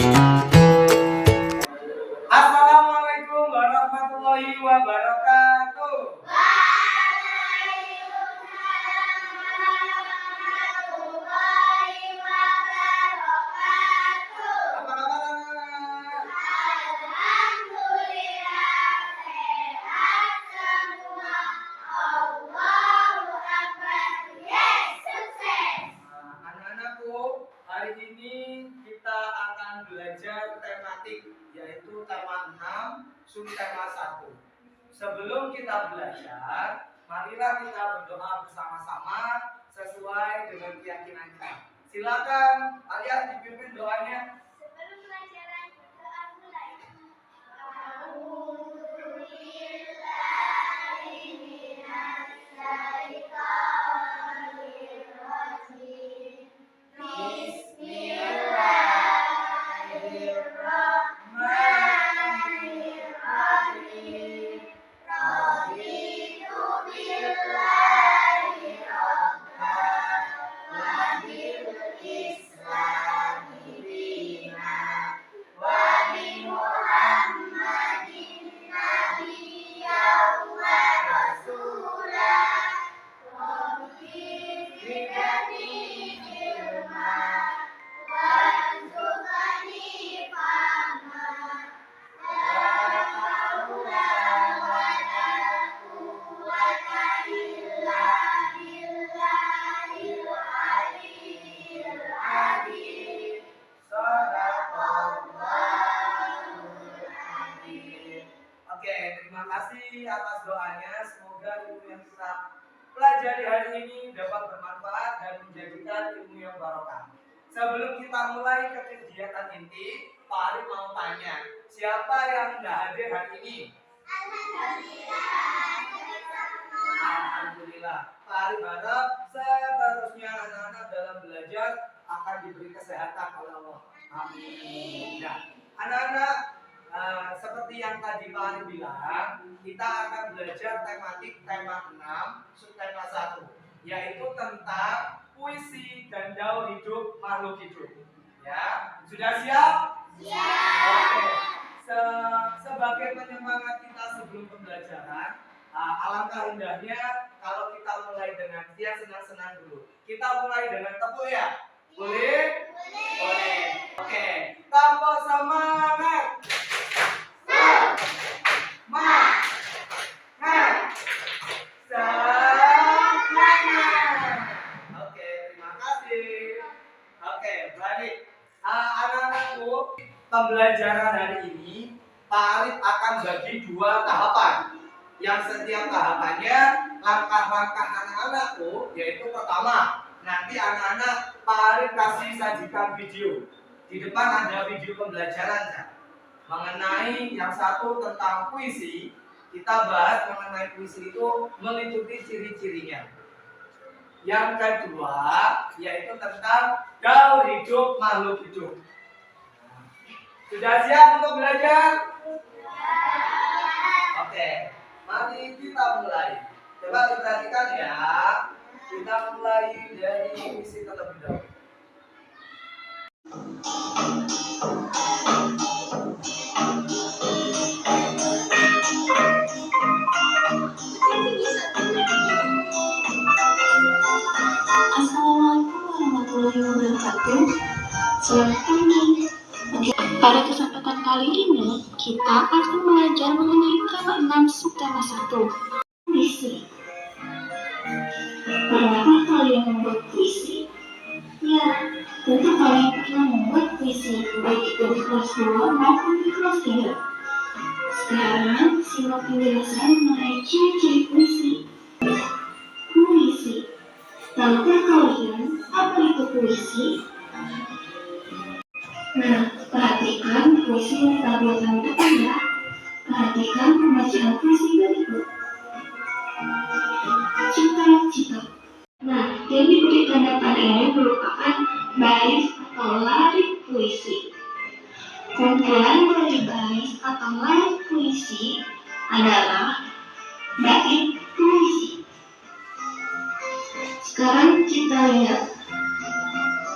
Assalamualaikum warahmatullahi wabarakatuh. Apa kabar anak-anak? Anak-anakku, hari ini kita akan belajar tematik, yaitu tema 6, subtema 1. Sebelum kita belajar, marilah kita berdoa bersama-sama sesuai dengan keyakinan kita. Silakan kalian dipimpin doanya. Sebelum pelajaran berdoa mulai. Oke, terima kasih atas doanya. Semoga ilmu yang kita pelajari hari ini dapat bermanfaat dan menjadikan ilmu yang barokah. Sebelum kita mulai ke kegiatan inti, Pak Arif mau tanya, siapa yang tidak hadir hari ini? Alhamdulillah. Pak Arif harap seterusnya anak-anak dalam belajar akan diberi kesehatan oleh Allah. Amin. Nah, anak-anak, seperti yang tadi Pak Arif bilang, kita akan belajar tematik tema 6, subtema 1, yaitu tentang puisi dan daur hidup makhluk hidup. Ya, sudah siap? Siap. Oke. Sebagai penyemangat kita sebelum pembelajaran, alangkah indahnya kalau kita mulai dengan yang senang-senang dulu. Kita mulai dengan tepuk ya? Boleh? Boleh. Oke, tanpa semangat. Oke, terima kasih. Oke, baik. Anak-anakku, pembelajaran hari ini Pak Arif akan bagi 2 tahapan. Yang setiap tahapannya langkah-langkah anak-anakku, yaitu pertama, nanti anak-anak Pak Arif kasih sajikan video. Di depan ada video pembelajaran ya. Mengenai yang satu tentang puisi, kita bahas mengenai puisi itu meliputi ciri-cirinya. Yang kedua yaitu tentang daur hidup makhluk hidup. Sudah siap untuk belajar? Oke, mari kita mulai. Coba diperhatikan ya. Kita mulai dari puisi terlebih dahulu. Assalamualaikum warahmatullahi wabarakatuh. Selamat pagi. Pada kesempatan kali ini kita akan belajar mengenai tema 6 subtema 1, puisi. Pernahkah kalian membuat puisi? Ya, tentu kalian pernah membuat puisi, baik itu di kelas 2 maupun di kelas 3. Sekarang simak penjelasan mengenai ciri-ciri puisi. Puisi. Tahukah kalian apa itu puisi? Nah, perhatikan puisi yang tak biasa untuk ya. Perhatikan pembacaan puisi berikut. Cita-cita. Nah, yang diberi tanda pada ini merupakan baris atau larik puisi. Kumpulan dari baris atau larik puisi adalah bait puisi. Sekarang kita lihat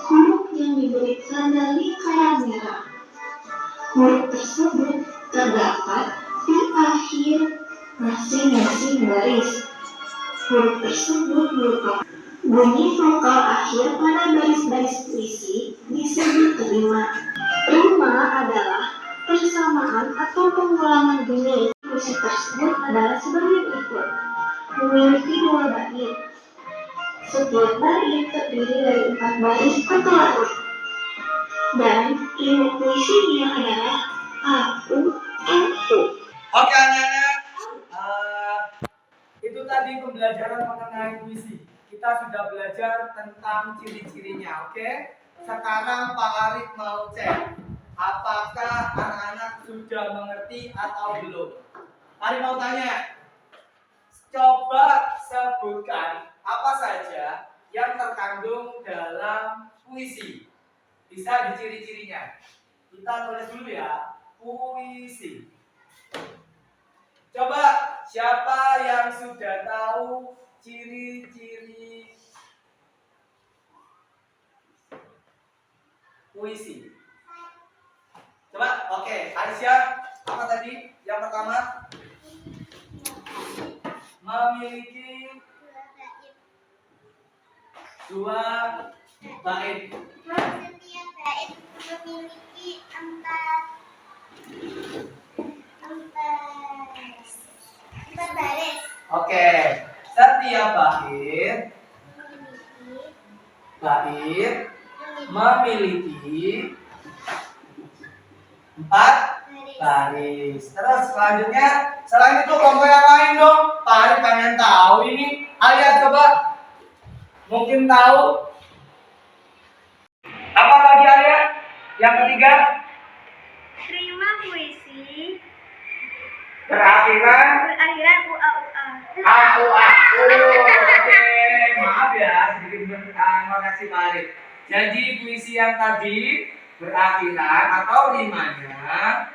huruf yang diberi tanda lingkaran merah. Huruf tersebut merupakan bunyi vokal akhir pada baris-baris puisi disebut rima. Rima adalah persamaan atau pengulangan bunyi. Puisi tersebut adalah sebagai berikut. Memiliki dua bait. Setiap bait terdiri dari 4 baris atau larut. Dan ilmu puisinya adalah aku. Oke anak-anak, itu tadi pembelajaran mengenai puisi. Kita sudah belajar tentang ciri-cirinya, oke? Sekarang Pak Arif mau cek, apakah anak-anak sudah mengerti atau belum? Pak Arif mau tanya, coba sebutkan apa saja yang terkandung dalam puisi. Bisa di ciri-cirinya. Kita tulis dulu ya, puisi. Coba siapa yang sudah tahu ciri-ciri puisi? Coba, oke. Aisyah, apa tadi? Yang pertama, memiliki dua bait. Setiap bait memiliki empat baris. Oke, setiap bait memiliki empat baris. Terus selanjutnya, selain itu kelompok yang lain dong. Pak Arif pengen tahu ini. Alia coba, mungkin tahu. Apa lagi Alia? Yang ketiga, Rima puisi berakhiran berakhiran ua. aku. Oke, maaf ya, sedikit koreksi Pak Arif. Jadi puisi yang tadi berakhiran atau rimanya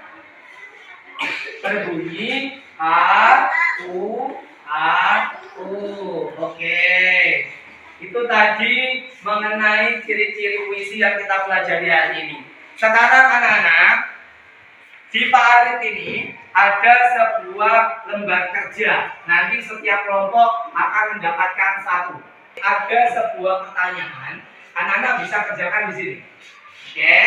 berbunyi aku. Oke. Itu tadi mengenai ciri-ciri puisi yang kita pelajari hari ini. Sekarang anak-anak, di Pak Arif ini ada sebuah lembar kerja. Nanti setiap kelompok akan mendapatkan satu. Ada sebuah pertanyaan, anak-anak bisa kerjakan di sini. Oke.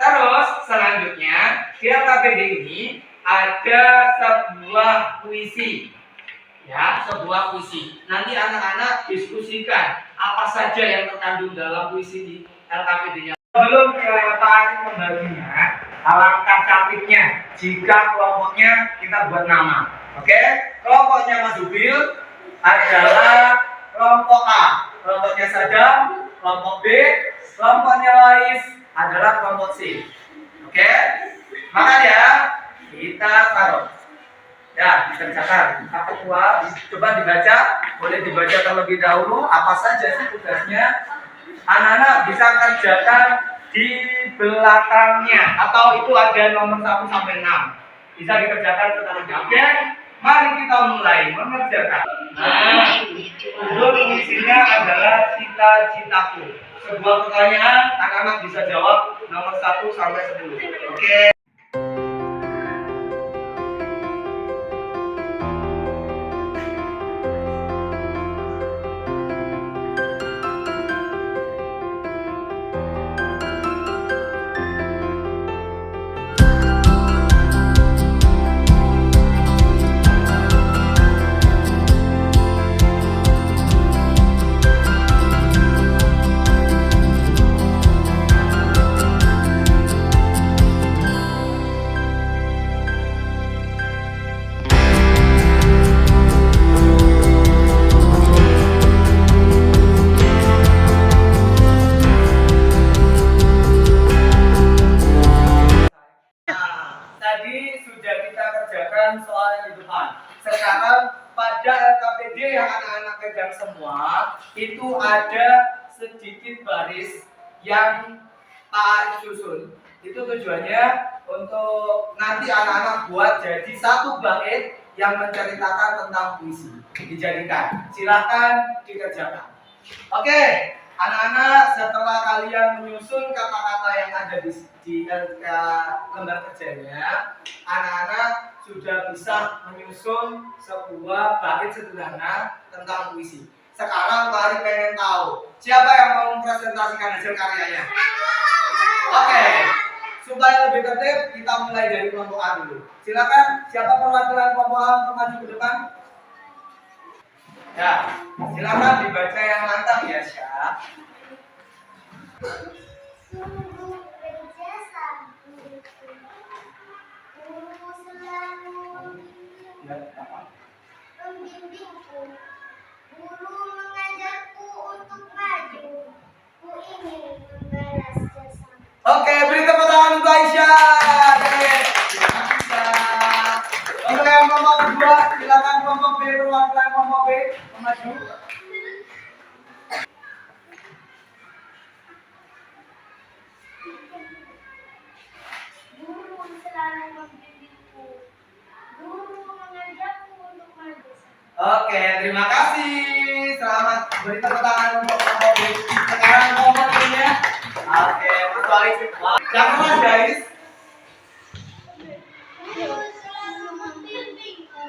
Terus selanjutnya di LKPD ini ada sebuah puisi. Ya, sebuah puisi. Nanti anak-anak diskusikan apa saja yang terkandung dalam puisi di LKPD-nya. Sebelum Pak Arif membaginya, alangkah cantiknya jika kelompoknya kita buat nama. Oke? Kelompoknya Mas Dubil adalah kelompok A. Kelompoknya Sadam, kelompok B, kelompoknya Lais adalah kelompok C. Oke? Makanya kita taruh. Ya, dikerjakan. Apa ketua? Coba dibaca. Boleh dibaca terlebih dahulu. Apa saja sih tugasnya? Anak-anak bisa kerjakan di belakangnya. Atau itu ada nomor 1 sampai 6. Bisa dikerjakan seterusnya. Oke? Mari kita mulai mengerjakan. Nah, judul puisinya adalah Cita-citaku. Sebuah pertanyaan, anak-anak bisa jawab nomor 1 sampai 10. Oke? Tadi sudah kita kerjakan soal yang di depan. Sekarang pada LKPD yang anak-anak pegang semua, itu ada sedikit baris yang Pak Arif susun. Itu tujuannya untuk nanti anak-anak buat jadi satu bait yang menceritakan tentang puisi. Dijadikan. Silakan dikerjakan. Oke. Anak-anak, setelah kalian menyusun kata-kata yang ada di lembar kerjanya, anak-anak sudah bisa menyusun sebuah bait sederhana tentang puisi. Sekarang Pak Ari pengen tahu siapa yang mau mempresentasikan hasil karyanya. Oke, supaya lebih tertib kita mulai dari kelompok A dulu. Silakan, siapa perwakilan kelompok A untuk maju ke depan? Ya, silakan dibaca yang mantap ya, Syah. Sungguh berjasa guruku. Guru selalu Ya, apa? membimbingku. Guru mengajarku untuk maju. Ku ingin membalas jasa. Oke, beri tepuk tangan untuk Aisyah. Oke, Aisyah. Untuk yang kelompok kedua, silakan kelompok B, perwakilan kelompok B maju. Guru selalu membimbingku. Guru mengajarku untuk maju. Oke, terima kasih. Selamat beri tepuk tangan untuk kelompok B. Sekarang kelompok B-nya. Oke, Mas Aisyah. Jangan keras, guys. Guru selalu membimbingku.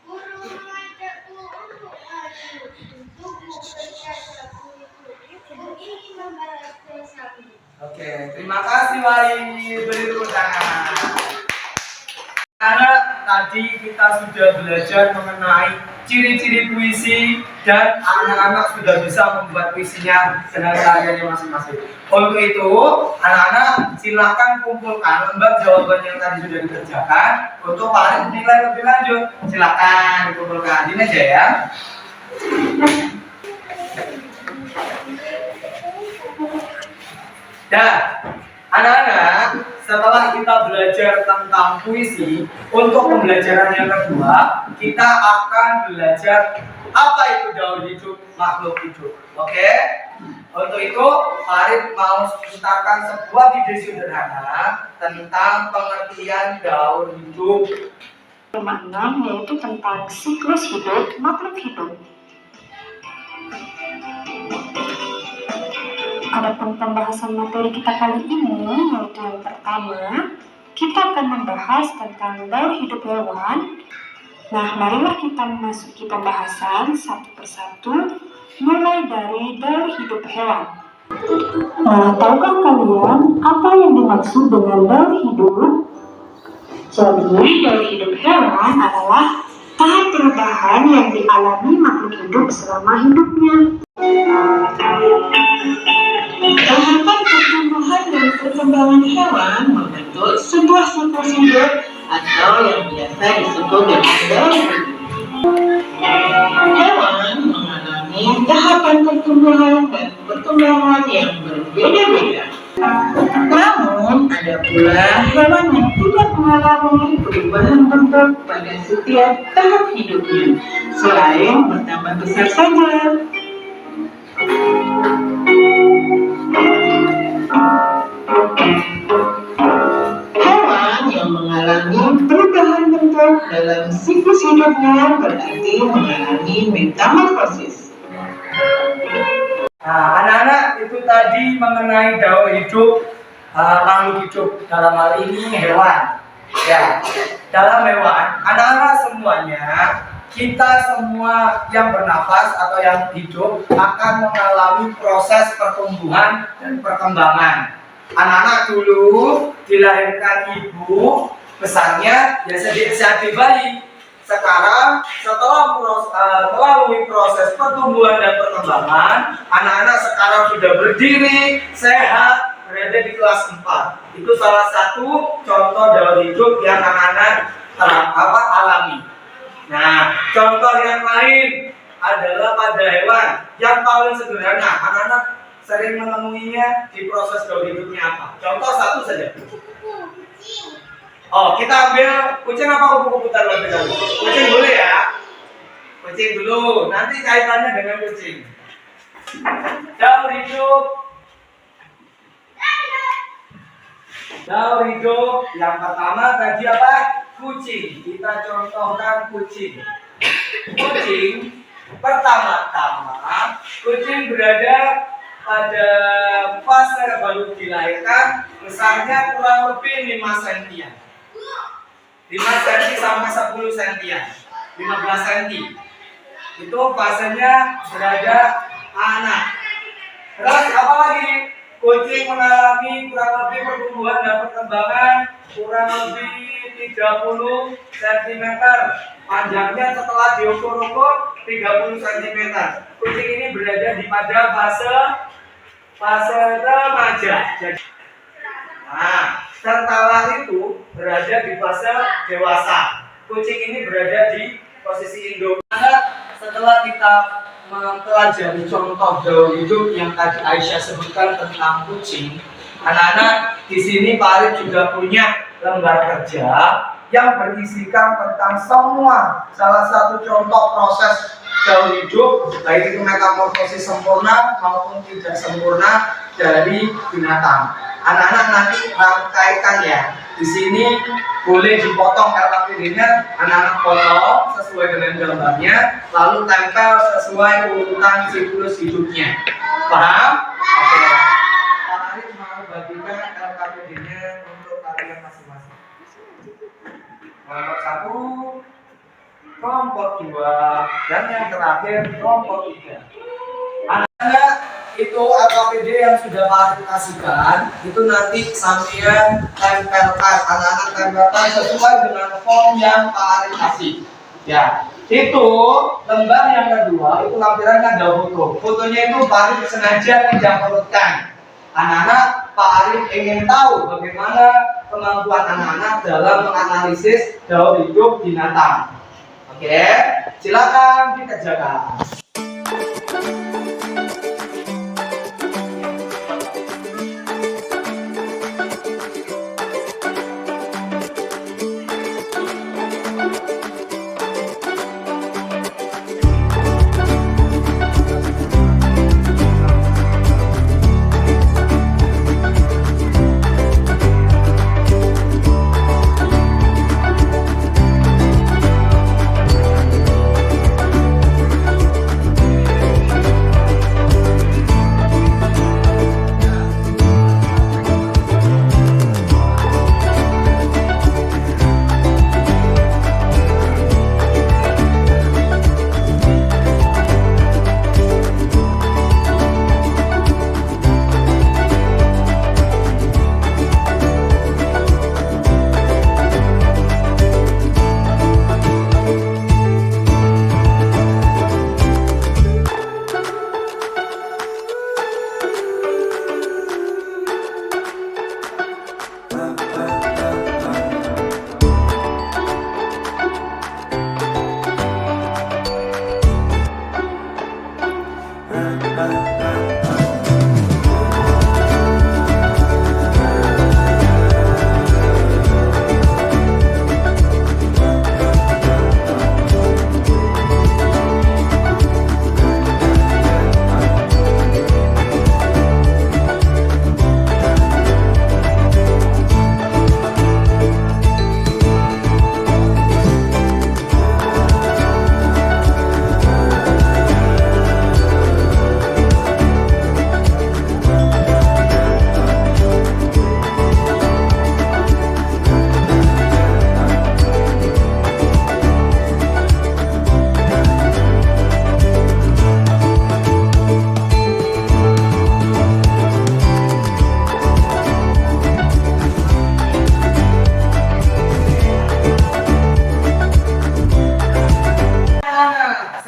Guru mengajarku untuk maju. Tubuh berjasa guruku. Ku ingin membalas jasamu. Oke, terima kasih Wali. Beri tepuk tangan. Karena tadi kita sudah belajar mengenai ciri-ciri puisi dan anak-anak sudah bisa membuat puisinya dengan karyanya masing-masing. Untuk itu, anak-anak silakan kumpulkan lembar jawaban yang tadi sudah dikerjakan untuk Pak Arif nilai lebih lanjut. Silakan dikumpulkan. Ini aja ya. Dan anak-anak, setelah kita belajar tentang puisi, untuk pembelajaran yang kedua, kita akan belajar apa itu daur hidup makhluk hidup. Oke? Untuk itu, Farid mau ceritakan sebuah video sederhana tentang pengertian daur hidup. Tema 6 yaitu tentang siklus hidup makhluk hidup. Adapun pembahasan materi kita kali ini yaitu yang pertama, kita akan membahas tentang daur hidup hewan. Nah, marilah kita memasuki pembahasan satu persatu, mulai dari daur hidup hewan. Nah, tahukah kalian apa yang dimaksud dengan daur hidup? Jadi, daur hidup hewan adalah tahap perubahan yang dialami makhluk hidup selama hidupnya. Tahapan pertumbuhan dan perkembangan hewan membentuk sebuah siklus hidup atau yang biasa disebut dengan daur hidup. Hewan mengalami tahapan pertumbuhan dan perkembangan yang berbeda-beda. Namun, ada pula hewan yang tidak mengalami perubahan bentuk pada setiap tahap hidupnya, selain bertambah besar saja. Hewan yang mengalami perubahan bentuk dalam siklus hidupnya berarti mengalami metamorfosis. Nah, anak-anak itu tadi mengenai daur hidup makhluk hidup, dalam hal ini hewan. Ya, dalam hewan, anak-anak semuanya, kita semua yang bernafas atau yang hidup akan mengalami proses pertumbuhan dan perkembangan. Anak-anak dulu dilahirkan ibu, besarnya ya seperti bayi. Sekarang setelah melalui proses pertumbuhan dan perkembangan, anak-anak sekarang sudah berdiri, sehat, berada di kelas 4. Itu salah satu contoh daur hidup yang anak-anak alami. Nah, contoh yang lain adalah pada hewan yang paling sederhana. Anak-anak sering menemuinya di proses daur hidupnya apa? Contoh satu saja. Oh, kita ambil kucing apa kupu-kupu terlebih dahulu? Kucing dulu ya. Kucing dulu, nanti kaitannya dengan kucing. Daur hidup. Daur hidup yang pertama tadi apa? Kucing. Kita contohkan kucing. Kucing pertama-tama, kucing berada pada fase baru dilahirkan, besarnya kurang lebih 5 cm. 5 cm sampai 10 cm, 15 cm. Itu fasenya berada anak. Terus apa lagi? Kucing mengalami kurang lebih pertumbuhan dan perkembangan kurang lebih 30 cm. Panjangnya setelah diukur-ukur 30 cm. Kucing ini berada di pada fase remaja. Nah, tertalar itu berada di fase dewasa. Kucing ini berada di posisi induk. Setelah kita mempelajari contoh gaul hidup yang tadi Aisyah sebutkan tentang kucing, anak-anak di sini Pak Arif juga punya lembar kerja yang berisikan tentang semua salah satu contoh proses gaul hidup, baik itu metamorfosis sempurna maupun tidak sempurna dari binatang. Anak-anak nanti rangkaikan ya. Di sini boleh dipotong RKPD-nya, anak-anak potong sesuai dengan gambarnya, lalu tempel sesuai urutan siklus hidupnya. Paham? Oke. Pak Arif mau bagikan RKPD-nya untuk kalian masing-masing. Kelompok 1, kelompok 2, dan yang terakhir kelompok 3. Anak-anak itu RKPD yang sudah Pak Arif kasihkan, itu nanti sampean tempelkan, anak-anak tempelkan sesuai dengan form yang Pak Arif kasih. Ya, itu lembar yang kedua, itu lampirannya ada foto. Fotonya itu Pak Arif sengaja tidak urutkan. Anak-anak, Pak Arif ingin tahu bagaimana kemampuan anak-anak dalam menganalisis gaul hidup binatang. Oke, silakan dikerjakan.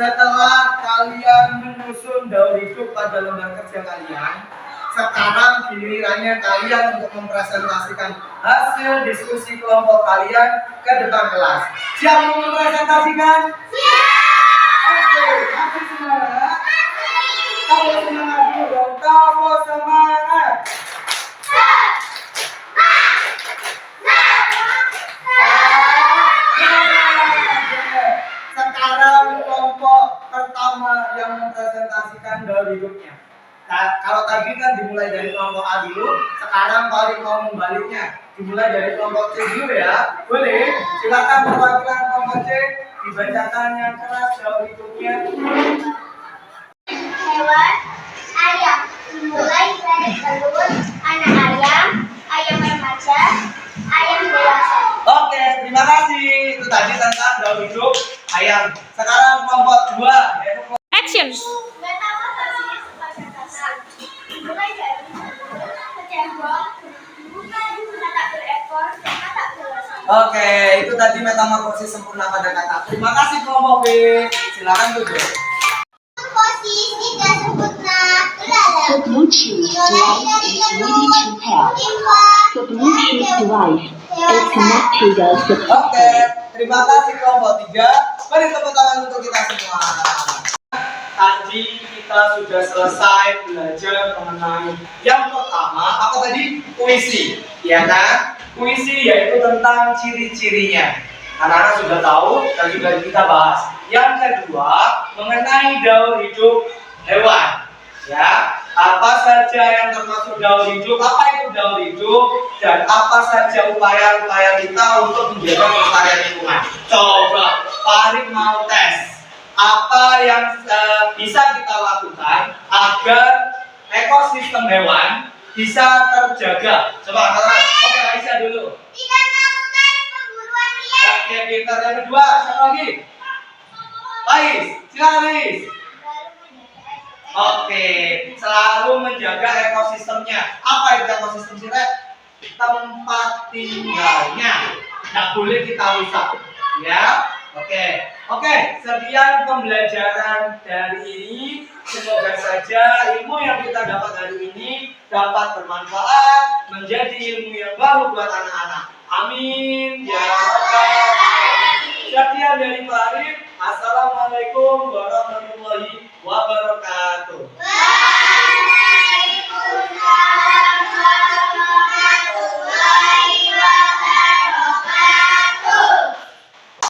Setelah kalian menyusun gaul hidup pada lembar kerja kalian, sekarang gilirannya kalian untuk mempresentasikan hasil diskusi kelompok kalian ke depan kelas. Siap mempresentasikan? Siap! Oke, kasih semangat. Kalau semangat dulu dong, kalau semangat. Sekarang kelompok pertama yang mempresentasikan gaul hidupnya. Kalau tadi kan dimulai dari kelompok A dulu, sekarang Pak mau membaliknya, dimulai dari kelompok C dulu ya. Boleh? Silakan perwakilan kelompok C dibacakan yang keras gaul hidupnya. Hewan ayam dimulai dari telur, anak ayam, ayam remaja, ayam dewasa. Oke, terima kasih. hidup ayam. Sekarang kelompok 2 yaitu Action. Metamorfosis kata-kata dimulai dari kecebong, bukan kata berekor, kata berulang. Oke, itu tadi metamorfosis sempurna pada kata. Terima kasih kelompok B. Silakan duduk. Posisi dan sempurna berada. The Bluetooth device is ready to pair. The Bluetooth device is connected Oke, successfully. terima kasih kelompok 3. Beri tepuk tangan untuk kita semua. Tadi kita sudah selesai belajar mengenai yang pertama apa tadi? Puisi, ya kan? Puisi yaitu tentang ciri-cirinya. Anak-anak sudah tahu dan juga kita bahas. Yang kedua mengenai daur hidup hewan. Ya, apa saja yang termasuk daur hidup? Apa itu daur hidup? Dan apa saja upaya-upaya kita untuk menjaga kelestarian lingkungan? Coba, Farid mau tes. Apa yang bisa kita lakukan agar ekosistem hewan bisa terjaga? Coba, oke, Aisyah dulu. Tidak melakukan pemburuan liar. Oke, pintar. Yang kedua, siapa lagi? Lais, silakan Lais. Oke, selalu menjaga ekosistemnya. Apa itu ekosistem sih, Rek? Tempat tinggalnya. Nggak boleh kita rusak. Ya, oke. Sekian pembelajaran dari ini. Semoga saja ilmu yang kita dapat hari ini dapat bermanfaat, menjadi ilmu yang baru buat anak-anak. Amin. Ya. Sekian dari Farid. Assalamualaikum warahmatullahi wabarakatuh.